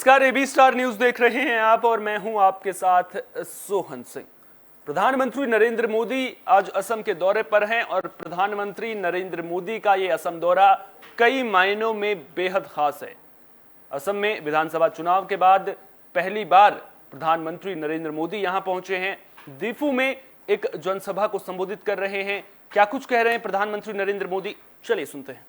नमस्कार, AB star news देख रहे हैं आप और मैं हूं आपके साथ सोहन सिंह। प्रधानमंत्री नरेंद्र मोदी आज असम के दौरे पर हैं और प्रधानमंत्री नरेंद्र मोदी का ये असम दौरा कई मायनों में बेहद खास है। असम में विधानसभा चुनाव के बाद पहली बार प्रधानमंत्री नरेंद्र मोदी यहां पहुंचे हैं। दीफू में एक जनसभा को संबोधित कर रहे हैं। क्या कुछ कह रहे हैं प्रधानमंत्री नरेंद्र मोदी, चलिए सुनते हैं।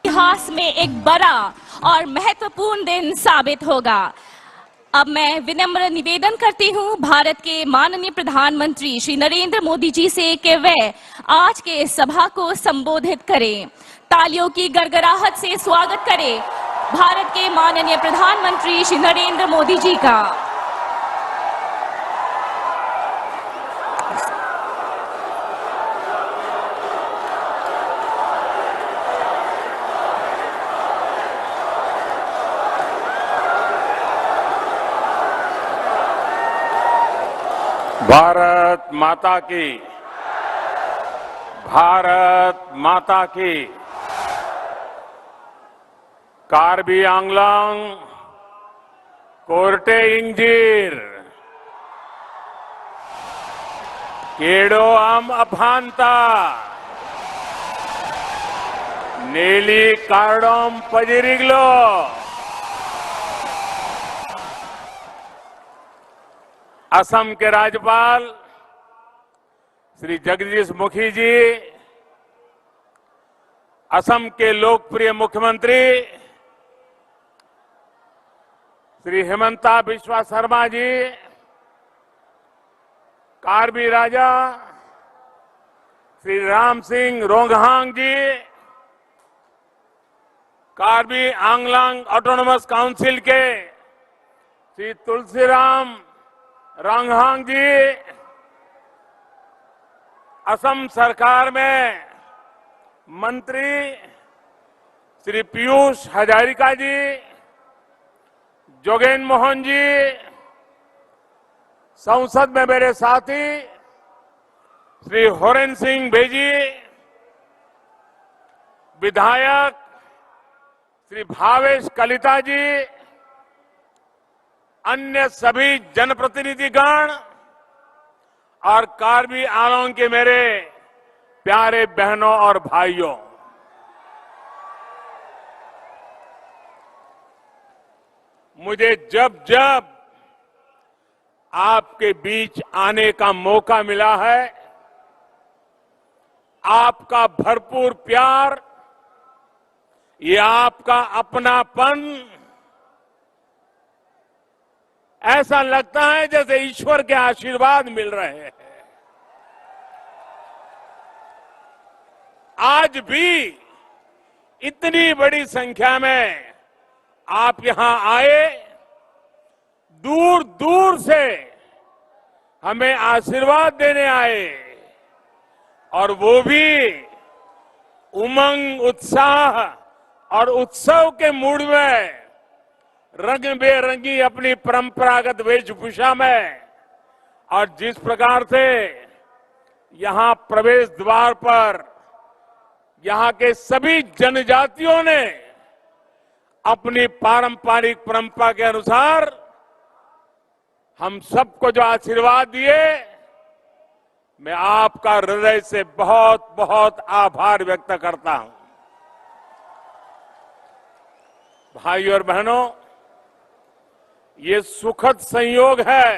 इतिहास में एक बड़ा और महत्वपूर्ण दिन साबित होगा। अब मैं विनम्र निवेदन करती हूं भारत के माननीय प्रधानमंत्री श्री नरेंद्र मोदी जी से कि वे आज के इस सभा को संबोधित करें। तालियों की गड़गड़ाहट से स्वागत करें भारत के माननीय प्रधानमंत्री श्री नरेंद्र मोदी जी का। भारत माता की, भारत माता की। कार्बी आंगलांग कोर्टे इंजीर केडो आम अफांता नेली कार्डोम पजिरिगलो। असम के राज्यपाल श्री जगदीश मुखी जी, असम के लोकप्रिय मुख्यमंत्री श्री हिमंता बिस्वा शर्मा जी, कार्बी राजा श्री राम सिंह रोंगहांग जी, कार्बी आंगलांग ऑटोनोमस काउंसिल के श्री तुलसीराम रोंगहांग जी, असम सरकार में मंत्री श्री पीयूष हजारिका जी, जोगेन मोहन जी, संसद में मेरे साथी श्री होरेन सिंह भेजी, विधायक श्री भावेश कलिता जी, अन्य सभी जनप्रतिनिधिगण और कार्बी आंगलांग के मेरे प्यारे बहनों और भाइयों, मुझे जब जब आपके बीच आने का मौका मिला है, आपका भरपूर प्यार, ये आपका अपनापन, ऐसा लगता है जैसे ईश्वर के आशीर्वाद मिल रहे हैं। आज भी इतनी बड़ी संख्या में आप यहां आए, दूर दूर से हमें आशीर्वाद देने आए, और वो भी उमंग, उत्साह और उत्सव के मूड में, रंग बेरंगी अपनी परंपरागत वेशभूषा में। और जिस प्रकार से यहां प्रवेश द्वार पर यहां के सभी जनजातियों ने अपनी पारंपरिक परंपरा के अनुसार हम सबको जो आशीर्वाद दिए, मैं आपका हृदय से बहुत बहुत आभार व्यक्त करता हूं। भाइयों और बहनों, ये सुखद संयोग है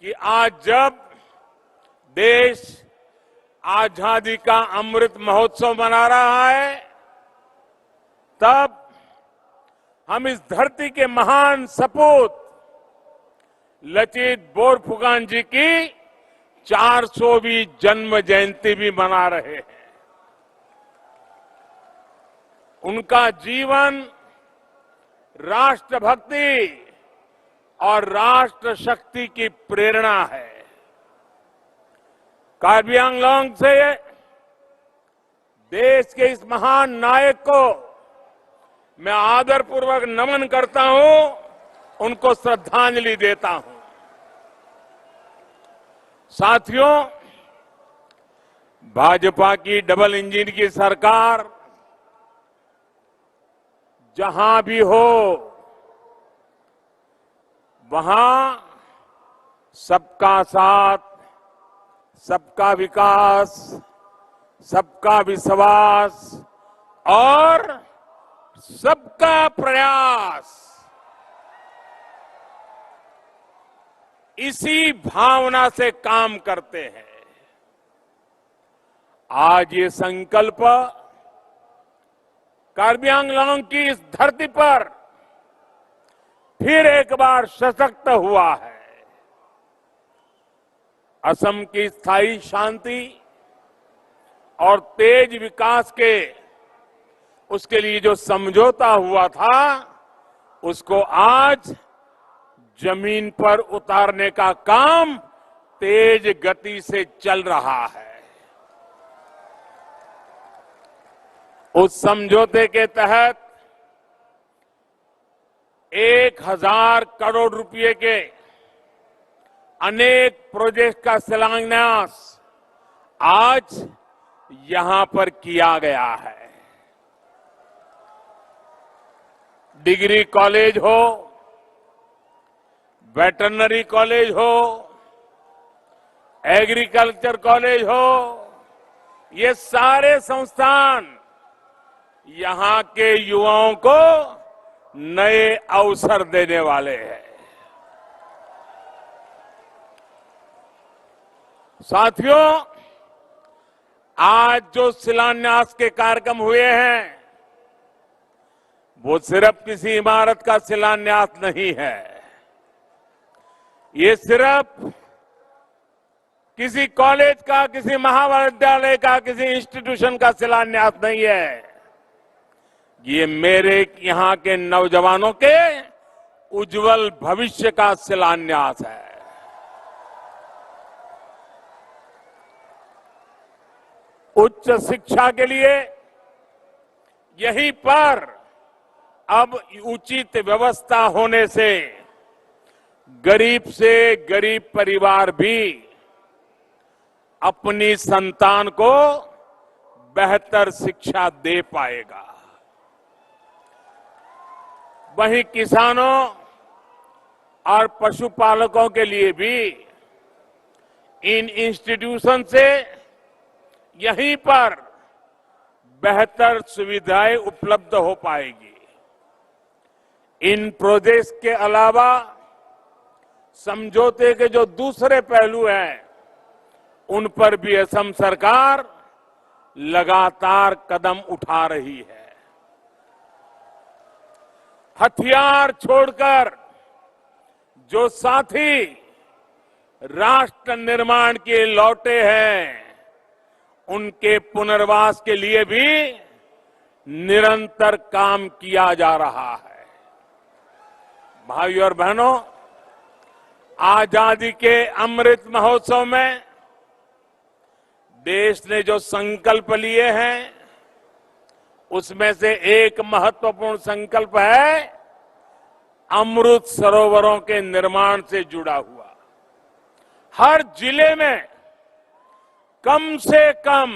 कि आज जब देश आजादी का अमृत महोत्सव मना रहा है, तब हम इस धरती के महान सपूत लचित बोरफुकन जी की 400वीं जन्म जयंती भी मना रहे हैं। उनका जीवन राष्ट्रभक्ति और राष्ट्र शक्ति की प्रेरणा है। कार्बी आंगलांग से देश के इस महान नायक को मैं आदरपूर्वक नमन करता हूं, उनको श्रद्धांजलि देता हूं। साथियों, भाजपा की डबल इंजन की सरकार जहां भी हो वहां सबका साथ, सबका विकास, सबका विश्वास और सबका प्रयास, इसी भावना से काम करते हैं। आज ये संकल्प कार्बी आंगलोंग की इस धरती पर फिर एक बार सशक्त हुआ है। असम की स्थायी शांति और तेज विकास के उसके लिए जो समझौता हुआ था, उसको आज जमीन पर उतारने का काम तेज गति से चल रहा है। उस समझौते के तहत 1000 करोड़ रुपए के अनेक प्रोजेक्ट का शिलान्यास आज यहां पर किया गया है। डिग्री कॉलेज हो, वेटरनरी कॉलेज हो, एग्रीकल्चर कॉलेज हो, ये सारे संस्थान यहां के युवाओं को नए अवसर देने वाले हैं। साथियों, आज जो शिलान्यास के कार्यक्रम हुए हैं, वो सिर्फ किसी इमारत का शिलान्यास नहीं है। ये सिर्फ किसी कॉलेज का, किसी महाविद्यालय का, किसी इंस्टीट्यूशन का शिलान्यास नहीं है। ये मेरे यहां के नौजवानों के उज्जवल भविष्य का शिलान्यास है। उच्च शिक्षा के लिए यहीं पर अब उचित व्यवस्था होने से गरीब से गरीब परिवार भी अपनी संतान को बेहतर शिक्षा दे पाएगा। वहीं किसानों और पशुपालकों के लिए भी इन इंस्टीट्यूशन से यहीं पर बेहतर सुविधाएं उपलब्ध हो पाएगी। इन प्रोजेक्ट्स के अलावा समझौते के जो दूसरे पहलू हैं, उन पर भी असम सरकार लगातार कदम उठा रही है। हथियार छोड़कर जो साथी राष्ट्र निर्माण के लौटे हैं, उनके पुनर्वास के लिए भी निरंतर काम किया जा रहा है। भाइयों और बहनों, आजादी के अमृत महोत्सव में देश ने जो संकल्प लिए हैं, उसमें से एक महत्वपूर्ण संकल्प है अमृत सरोवरों के निर्माण से जुड़ा हुआ। हर जिले में कम से कम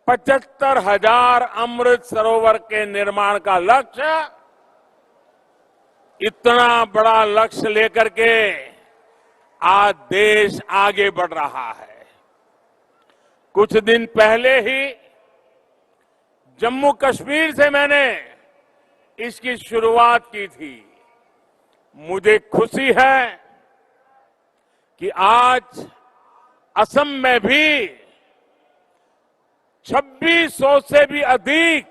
75,000 अमृत सरोवर के निर्माण का लक्ष्य, इतना बड़ा लक्ष्य लेकर के आज देश आगे बढ़ रहा है। कुछ दिन पहले ही जम्मू कश्मीर से मैंने इसकी शुरुआत की थी। मुझे खुशी है कि आज असम में भी 2600 से भी अधिक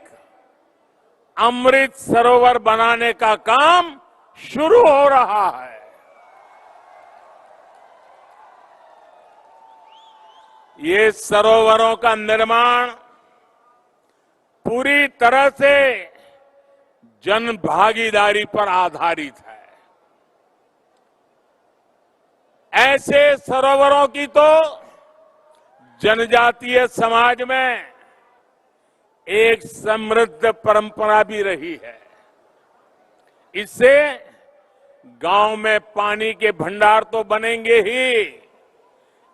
अमृत सरोवर बनाने का काम शुरू हो रहा है। ये सरोवरों का निर्माण पूरी तरह से जन भागीदारी पर आधारित है। ऐसे सरोवरों की तो जनजातीय समाज में एक समृद्ध परंपरा भी रही है। इससे गांव में पानी के भंडार तो बनेंगे ही,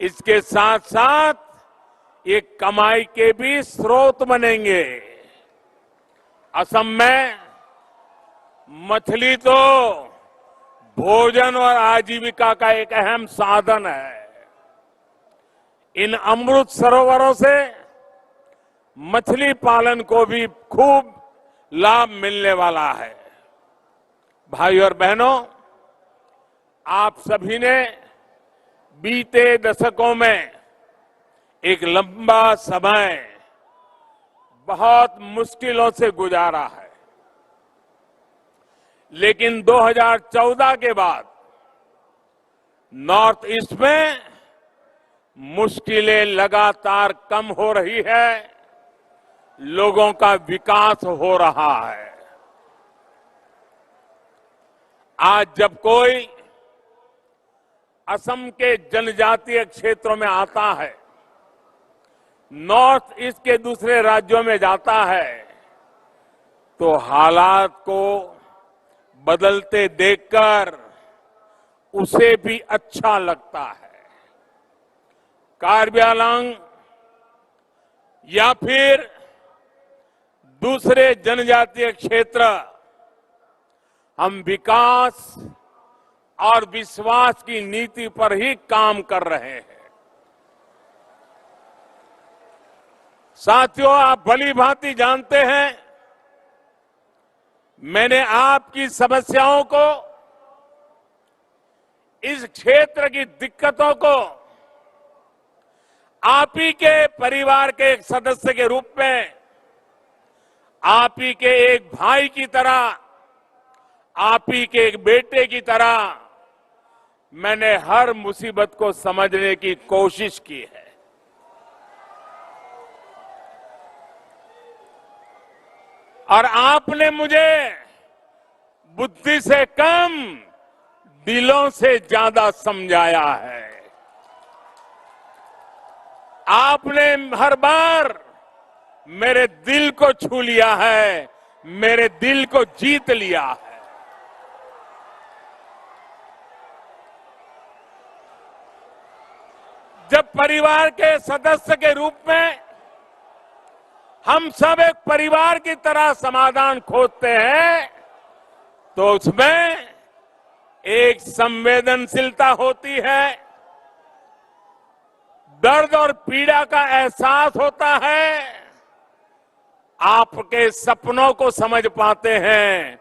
इसके साथ साथ ये कमाई के भी स्रोत बनेंगे। असम में मछली तो भोजन और आजीविका का एक अहम साधन है। इन अमृत सरोवरों से मछली पालन को भी खूब लाभ मिलने वाला है। भाई और बहनों, आप सभी ने बीते दशकों में एक लंबा समय बहुत मुश्किलों से गुजारा है, लेकिन 2014 के बाद नॉर्थ ईस्ट में मुश्किलें लगातार कम हो रही है, लोगों का विकास हो रहा है। आज जब कोई असम के जनजातीय क्षेत्रों में आता है, नॉर्थ ईस्ट के दूसरे राज्यों में जाता है, तो हालात को बदलते देखकर उसे भी अच्छा लगता है। कार्बी आंगलॉन्ग या फिर दूसरे जनजातीय क्षेत्र, हम विकास और विश्वास की नीति पर ही काम कर रहे हैं। साथियों, आप भली भांति जानते हैं, मैंने आपकी समस्याओं को, इस क्षेत्र की दिक्कतों को आप ही के परिवार के एक सदस्य के रूप में, आप ही के एक भाई की तरह, आप ही के एक बेटे की तरह मैंने हर मुसीबत को समझने की कोशिश की है। और आपने मुझे बुद्धि से कम दिलों से ज्यादा समझाया है। आपने हर बार मेरे दिल को छू लिया है, मेरे दिल को जीत लिया है। जब परिवार के सदस्य के रूप में हम सब एक परिवार की तरह समाधान खोजते हैं, तो उसमें एक संवेदनशीलता होती है, दर्द और पीड़ा का एहसास होता है, आपके सपनों को समझ पाते हैं,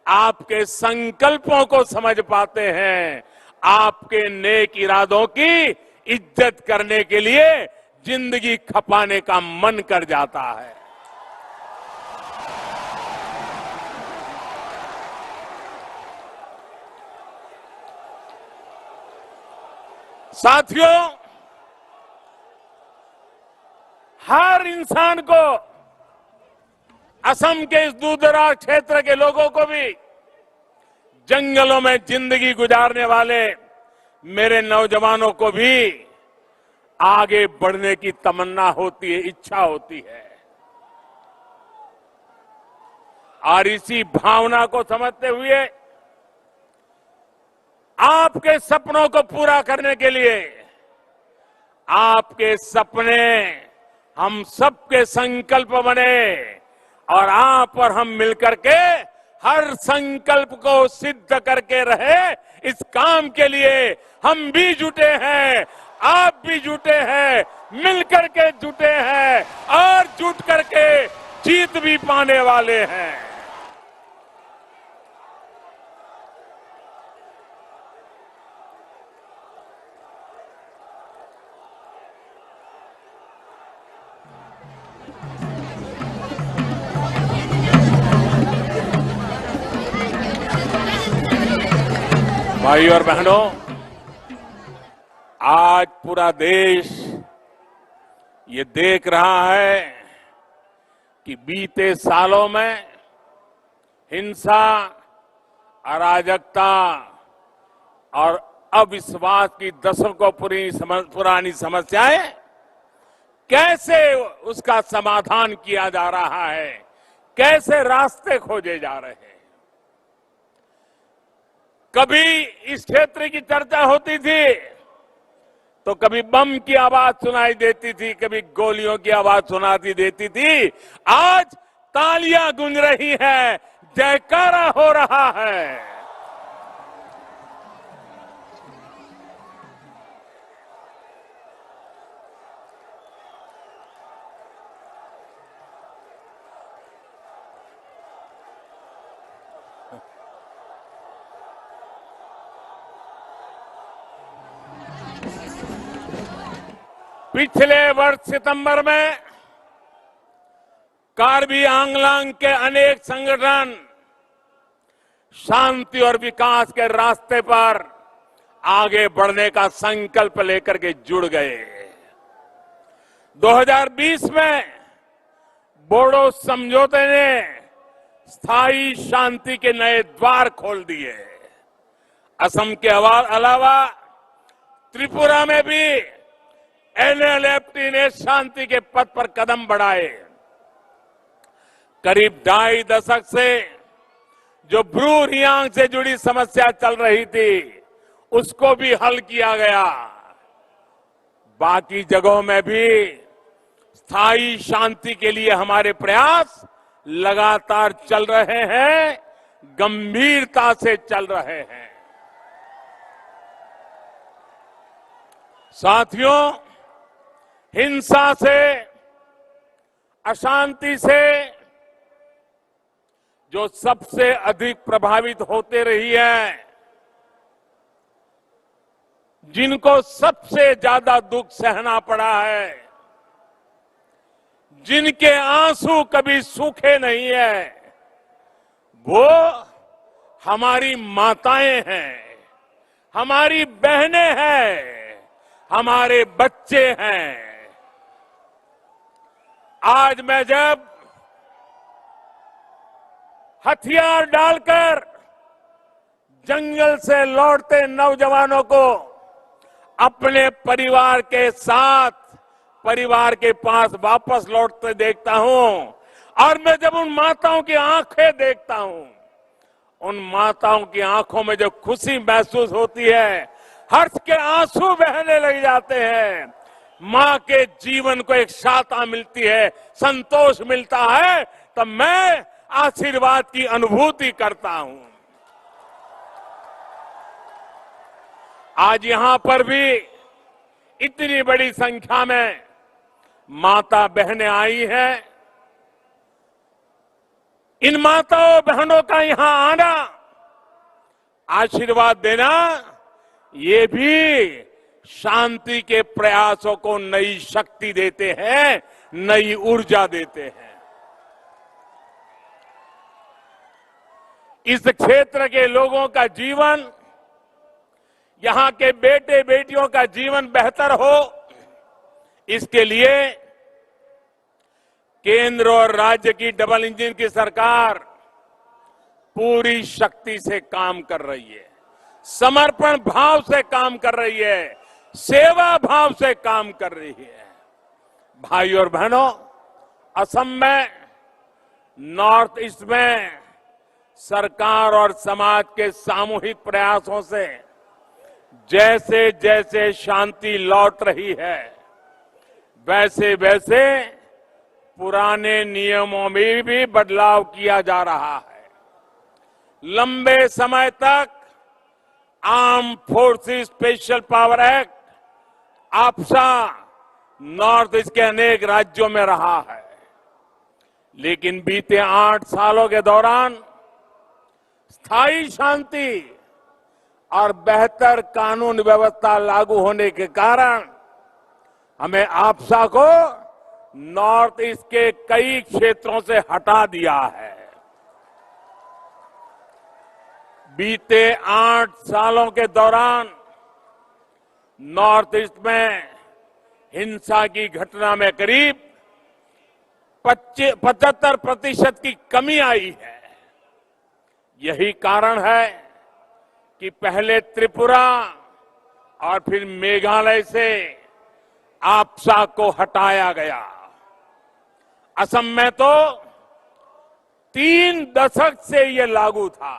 आपके संकल्पों को समझ पाते हैं, आपके नेक इरादों की इज्जत करने के लिए जिंदगी खपाने का मन कर जाता है। साथियों, हर इंसान को, असम के इस दूरदराज क्षेत्र के लोगों को भी, जंगलों में जिंदगी गुजारने वाले मेरे नौजवानों को भी आगे बढ़ने की तमन्ना होती है, इच्छा होती है। और इसी भावना को समझते हुए आपके सपनों को पूरा करने के लिए, आपके सपने हम सबके संकल्प बने और आप और हम मिलकर के हर संकल्प को सिद्ध करके रहे, इस काम के लिए हम भी जुटे हैं, आप भी जुटे हैं, मिलकर के जुटे हैं और जुट करके जीत भी पाने वाले हैं। भाई और बहनों, आज पूरा देश ये देख रहा है कि बीते सालों में हिंसा, अराजकता और अविश्वास की दशकों पुरानी समस्याएं कैसे उसका समाधान किया जा रहा है, कैसे रास्ते खोजे जा रहे हैं। कभी इस क्षेत्र की चर्चा होती थी तो कभी बम की आवाज सुनाई देती थी, कभी गोलियों की आवाज सुनाती देती थी। आज तालियां गूंज रही हैं, जयकारा हो रहा है। पिछले वर्ष सितंबर में कार्बी आंगलांग के अनेक संगठन शांति और विकास के रास्ते पर आगे बढ़ने का संकल्प लेकर के जुड़ गए। 2020 में बोडो समझौते ने स्थायी शांति के नए द्वार खोल दिए। असम के अलावा त्रिपुरा में भी एनएलएफटी ने शांति के पथ पर कदम बढ़ाए। करीब 2.5 दशक से जो ब्रू रियांग से जुड़ी समस्या चल रही थी, उसको भी हल किया गया। बाकी जगहों में भी स्थायी शांति के लिए हमारे प्रयास लगातार चल रहे हैं, गंभीरता से चल रहे हैं। साथियों, हिंसा से, अशांति से जो सबसे अधिक प्रभावित होते रही है, जिनको सबसे ज्यादा दुख सहना पड़ा है, जिनके आंसू कभी सूखे नहीं है, वो हमारी माताएं हैं, हमारी बहनें हैं, हमारे बच्चे हैं। आज मैं जब हथियार डालकर जंगल से लौटते नौजवानों को अपने परिवार के साथ, परिवार के पास वापस लौटते देखता हूं, और मैं जब उन माताओं की आंखें देखता हूं, उन माताओं की आंखों में जो खुशी महसूस होती है, हर्ष के आंसू बहने लग जाते हैं। मां के जीवन को एक शांति मिलती है, संतोष मिलता है, तो मैं आशीर्वाद की अनुभूति करता हूं। आज यहां पर भी इतनी बड़ी संख्या में माता बहनें आई हैं। इन माताओं बहनों का यहां आना, आशीर्वाद देना, ये भी शांति के प्रयासों को नई शक्ति देते हैं, नई ऊर्जा देते हैं। इस क्षेत्र के लोगों का जीवन, यहां के बेटे बेटियों का जीवन बेहतर हो, इसके लिए केंद्र और राज्य की डबल इंजन की सरकार पूरी शक्ति से काम कर रही है, समर्पण भाव से काम कर रही है, सेवा भाव से काम कर रही है। भाई और बहनों, असम में, नॉर्थ ईस्ट में सरकार और समाज के सामूहिक प्रयासों से जैसे जैसे शांति लौट रही है, वैसे वैसे पुराने नियमों में भी बदलाव किया जा रहा है। लंबे समय तक arm forces special power act, AFSPA, north east के अनेक राज्यों में रहा है, लेकिन बीते 8 सालों के दौरान स्थायी शांति और बेहतर कानून व्यवस्था लागू होने के कारण हमें आप्सा को नॉर्थ ईस्ट के कई क्षेत्रों से हटा दिया है। बीते 8 सालों के दौरान नॉर्थ ईस्ट में हिंसा की घटना में करीब 75% की कमी आई है। यही कारण है कि पहले त्रिपुरा और फिर मेघालय से आप्सा को हटाया गया। असम में तो 3 दशक से ये लागू था।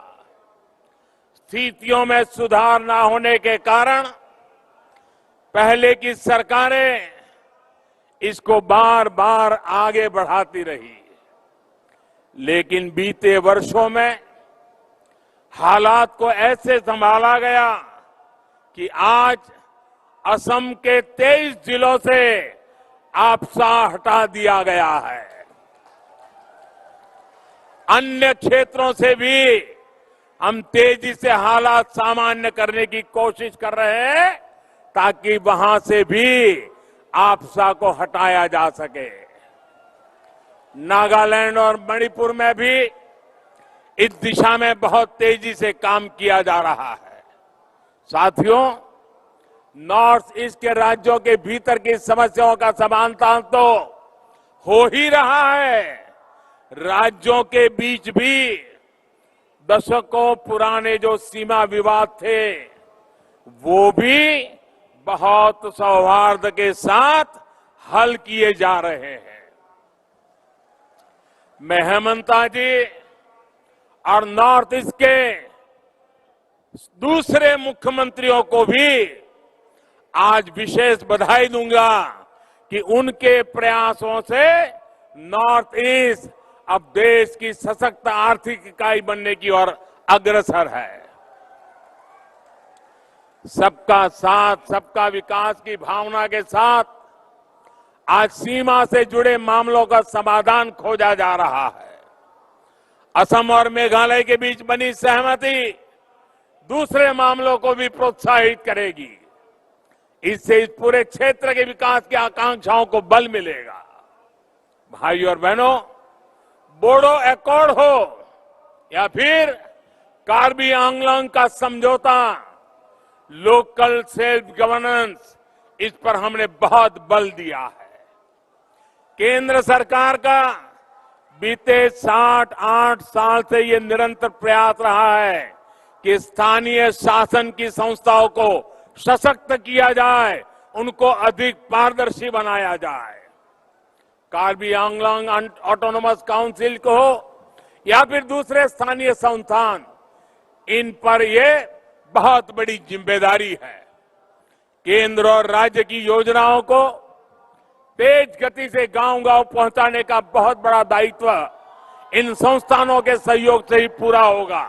स्थितियों में सुधार न होने के कारण पहले की सरकारें इसको बार बार आगे बढ़ाती रही, लेकिन बीते वर्षों में हालात को ऐसे संभाला गया कि आज असम के 23 जिलों से आपसा हटा दिया गया है। अन्य क्षेत्रों से भी हम तेजी से हालात सामान्य करने की कोशिश कर रहे हैं ताकि वहां से भी आपसा को हटाया जा सके। नागालैंड और मणिपुर में भी इस दिशा में बहुत तेजी से काम किया जा रहा है। साथियों, नॉर्थ ईस्ट के राज्यों के भीतर की समस्याओं का समाधान तो हो ही रहा है, राज्यों के बीच भी दशकों पुराने जो सीमा विवाद थे वो भी बहुत सौहार्द के साथ हल किए जा रहे हैं। मैं हेमंता जी और नॉर्थ ईस्ट के दूसरे मुख्यमंत्रियों को भी आज विशेष बधाई दूंगा कि उनके प्रयासों से नॉर्थ ईस्ट अब देश की सशक्त आर्थिक इकाई बनने की ओर अग्रसर है। सबका साथ सबका विकास की भावना के साथ आज सीमा से जुड़े मामलों का समाधान खोजा जा रहा है। असम और मेघालय के बीच बनी सहमति दूसरे मामलों को भी प्रोत्साहित करेगी। इससे इस पूरे क्षेत्र के विकास की आकांक्षाओं को बल मिलेगा। भाइयों और बहनों, बोडो एकॉर्ड हो या फिर कार्बी आंगलॉन्ग का समझौता, लोकल सेल्फ गवर्नेंस, इस पर हमने बहुत बल दिया है। केंद्र सरकार का बीते 68 साल से ये निरंतर प्रयास रहा है कि स्थानीय शासन की संस्थाओं को सशक्त किया जाए, उनको अधिक पारदर्शी बनाया जाए। कार्बी आंगलॉन्ग ऑटोनोमस काउंसिल को हो या फिर दूसरे स्थानीय संस्थान, इन पर ये बहुत बड़ी जिम्मेदारी है। केंद्र और राज्य की योजनाओं को तेज गति से गांव-गांव पहुंचाने का बहुत बड़ा दायित्व इन संस्थानों के सहयोग से ही पूरा होगा।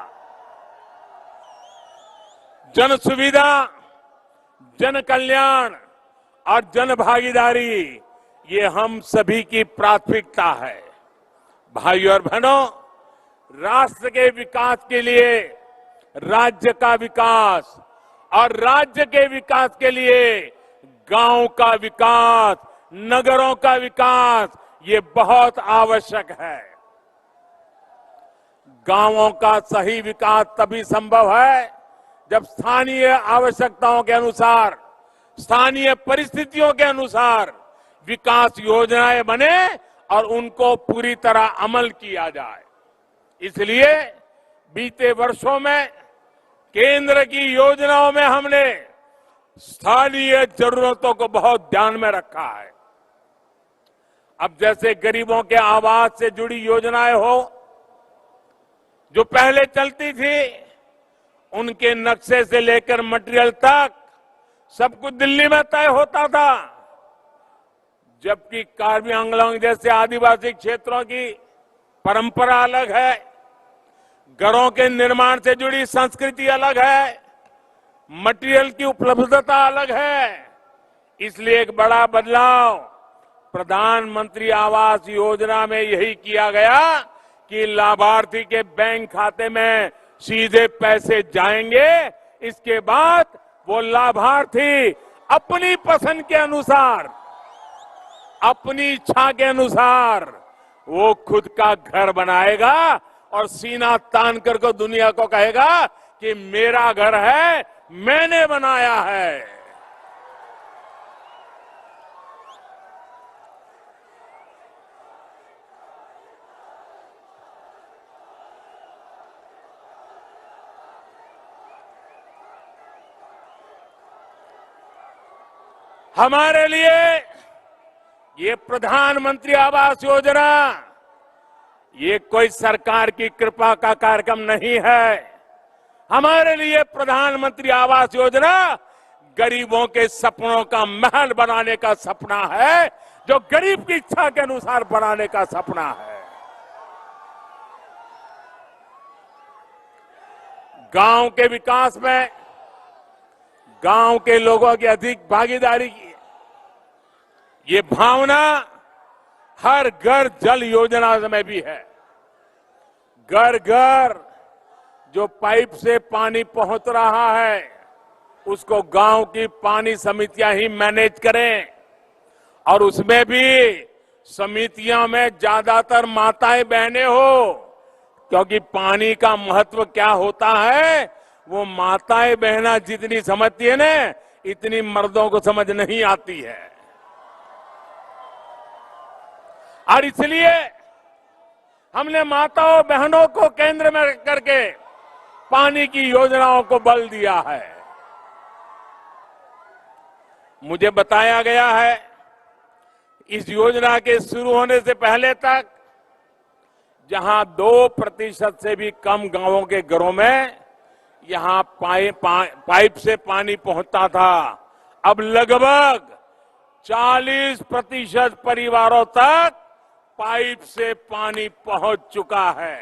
जन सुविधा, जन कल्याण और जन भागीदारी, ये हम सभी की प्राथमिकता है। भाइयों और बहनों, राष्ट्र के विकास के लिए राज्य का विकास और राज्य के विकास के लिए गांव का विकास, नगरों का विकास, ये बहुत आवश्यक है। गांवों का सही विकास तभी संभव है जब स्थानीय आवश्यकताओं के अनुसार, स्थानीय परिस्थितियों के अनुसार विकास योजनाएं बने और उनको पूरी तरह अमल किया जाए। इसलिए बीते वर्षों में केंद्र की योजनाओं में हमने स्थानीय जरूरतों को बहुत ध्यान में रखा है। अब जैसे गरीबों के आवास से जुड़ी योजनाएं हो जो पहले चलती थी, उनके नक्शे से लेकर मटेरियल तक सब कुछ दिल्ली में तय होता था, जबकि कार्बी आंगलॉन्ग जैसे आदिवासी क्षेत्रों की परंपरा अलग है, घरों के निर्माण से जुड़ी संस्कृति अलग है, मटेरियल की उपलब्धता अलग है। इसलिए एक बड़ा बदलाव प्रधानमंत्री आवास योजना में यही किया गया कि लाभार्थी के बैंक खाते में सीधे पैसे जाएंगे। इसके बाद वो लाभार्थी अपनी पसंद के अनुसार, अपनी इच्छा के अनुसार वो खुद का घर बनाएगा और सीना तान कर को दुनिया को कहेगा कि मेरा घर है, मैंने बनाया है। हमारे लिए ये प्रधानमंत्री आवास योजना ये कोई सरकार की कृपा का कार्यक्रम नहीं है। हमारे लिए प्रधानमंत्री आवास योजना गरीबों के सपनों का महल बनाने का सपना है, जो गरीब की इच्छा के अनुसार बनाने का सपना है। गांव के विकास में गांव के लोगों की अधिक भागीदारी की ये भावना हर घर जल योजना में भी है। घर घर जो पाइप से पानी पहुंच रहा है उसको गांव की पानी समितियां ही मैनेज करें, और उसमें भी समितियां में ज्यादातर माताएं बहनें हो, क्योंकि पानी का महत्व क्या होता है वो माताएं बहना जितनी समझती है ना, इतनी मर्दों को समझ नहीं आती है। और इसलिए हमने माताओं बहनों को केंद्र में करके पानी की योजनाओं को बल दिया है। मुझे बताया गया है इस योजना के शुरू होने से पहले तक जहां 2% से भी कम गांवों के घरों में यहां पाइप से पानी पहुंचता था, अब लगभग 40% परिवारों तक पाइप से पानी पहुंच चुका है।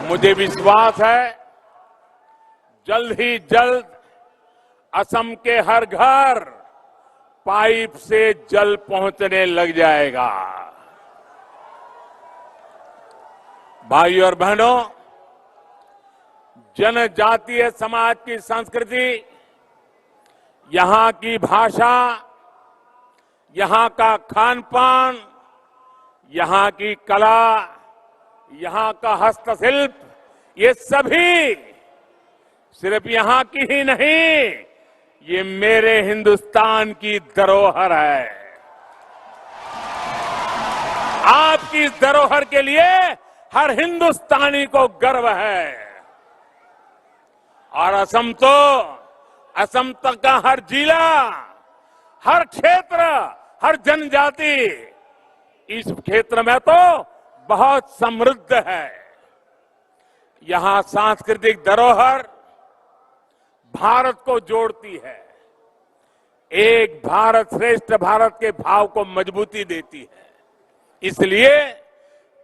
मुझे विश्वास है जल्द ही जल्द असम के हर घर पाइप से जल पहुंचने लग जाएगा। भाइयों और बहनों, जनजातीय समाज की संस्कृति, यहां की भाषा, यहां का खान पान, यहां की कला, यहां का हस्तशिल्प, ये सभी सिर्फ यहां की ही नहीं, ये मेरे हिंदुस्तान की धरोहर है। आपकी इस धरोहर के लिए हर हिंदुस्तानी को गर्व है। और असम तक का हर जिला, हर क्षेत्र, हर जनजाति इस क्षेत्र में तो बहुत समृद्ध है। यहां सांस्कृतिक धरोहर भारत को जोड़ती है, एक भारत श्रेष्ठ भारत के भाव को मजबूती देती है। इसलिए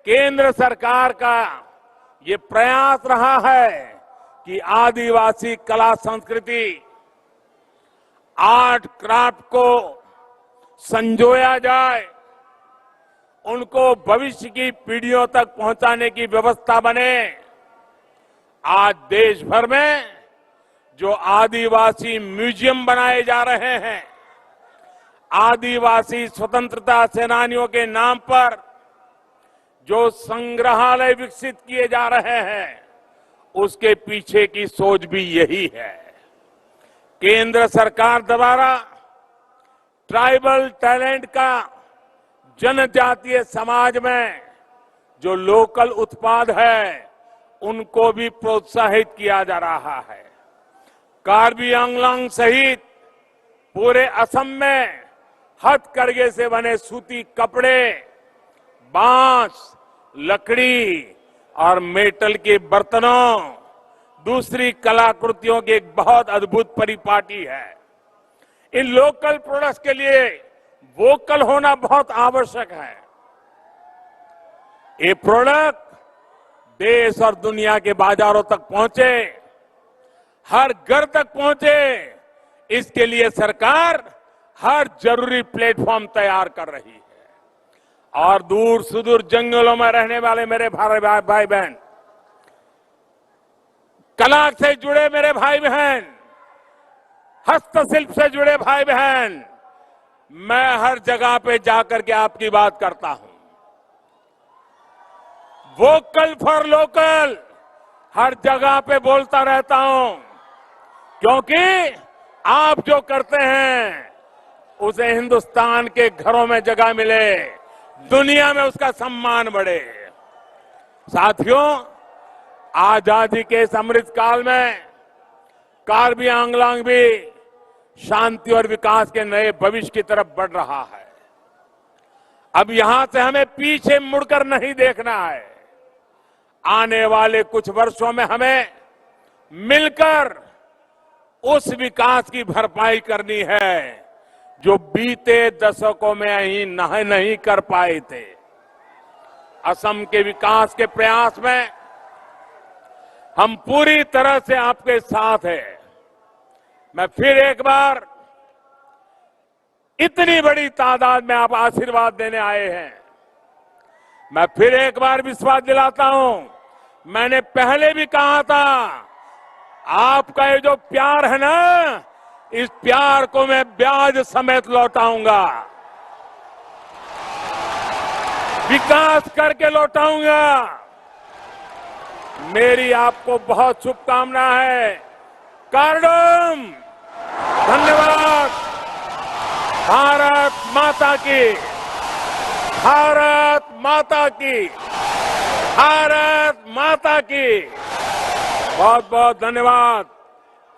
केंद्र सरकार का ये प्रयास रहा है कि आदिवासी कला संस्कृति, आर्ट क्राफ्ट को संजोया जाए, उनको भविष्य की पीढ़ियों तक पहुंचाने की व्यवस्था बने। आज देश भर में जो आदिवासी म्यूजियम बनाए जा रहे हैं, आदिवासी स्वतंत्रता सेनानियों के नाम पर जो संग्रहालय विकसित किए जा रहे हैं, उसके पीछे की सोच भी यही है। केंद्र सरकार द्वारा ट्राइबल टैलेंट का जनजातीय समाज में जो लोकल उत्पाद है उनको भी प्रोत्साहित किया जा रहा है। कार्बी आंगलांग सहित पूरे असम में हथकरघे से बने सूती कपड़े, बांस, लकड़ी और मेटल के बर्तनों, दूसरी कलाकृतियों की एक बहुत अद्भुत परिपाटी है। इन लोकल प्रोडक्ट्स के लिए वोकल होना बहुत आवश्यक है। ये प्रोडक्ट देश और दुनिया के बाजारों तक पहुंचे, हर घर तक पहुंचे, इसके लिए सरकार हर जरूरी प्लेटफॉर्म तैयार कर रही है। और दूर सुदूर जंगलों में रहने वाले मेरे भाई बहन, कला से जुड़े मेरे भाई बहन, हस्तशिल्प से जुड़े भाई बहन, मैं हर जगह पे जाकर के आपकी बात करता हूं। वोकल फॉर लोकल हर जगह पे बोलता रहता हूं, क्योंकि आप जो करते हैं उसे हिंदुस्तान के घरों में जगह मिले, दुनिया में उसका सम्मान बढ़े। साथियों, आजादी के इस अमृत काल में कार्बी आंगलांग भी शांति और विकास के नए भविष्य की तरफ बढ़ रहा है। अब यहां से हमें पीछे मुड़कर नहीं देखना है। आने वाले कुछ वर्षों में हमें मिलकर उस विकास की भरपाई करनी है जो बीते दशकों में ही नहीं कर पाए थे। असम के विकास के प्रयास में हम पूरी तरह से आपके साथ हैं। मैं फिर एक बार, इतनी बड़ी तादाद में आप आशीर्वाद देने आए हैं, मैं फिर एक बार विश्वास दिलाता हूं। मैंने पहले भी कहा था, आपका ये जो प्यार है ना, इस प्यार को मैं ब्याज समेत लौटाऊंगा, विकास करके लौटाऊंगा। मेरी आपको बहुत शुभकामना है। कार्डम, धन्यवाद। भारत माता की, भारत माता की, भारत माता की। बहुत बहुत धन्यवाद।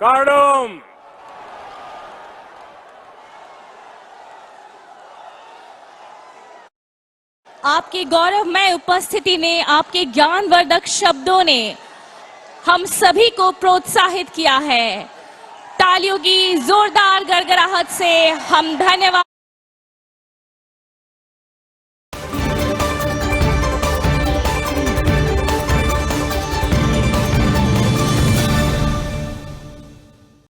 कार्डम। आपकी गौरवमय उपस्थिति ने, आपके ज्ञानवर्धक शब्दों ने हम सभी को प्रोत्साहित किया है। तालियों की जोरदार गड़गड़ाहट से हम धन्यवाद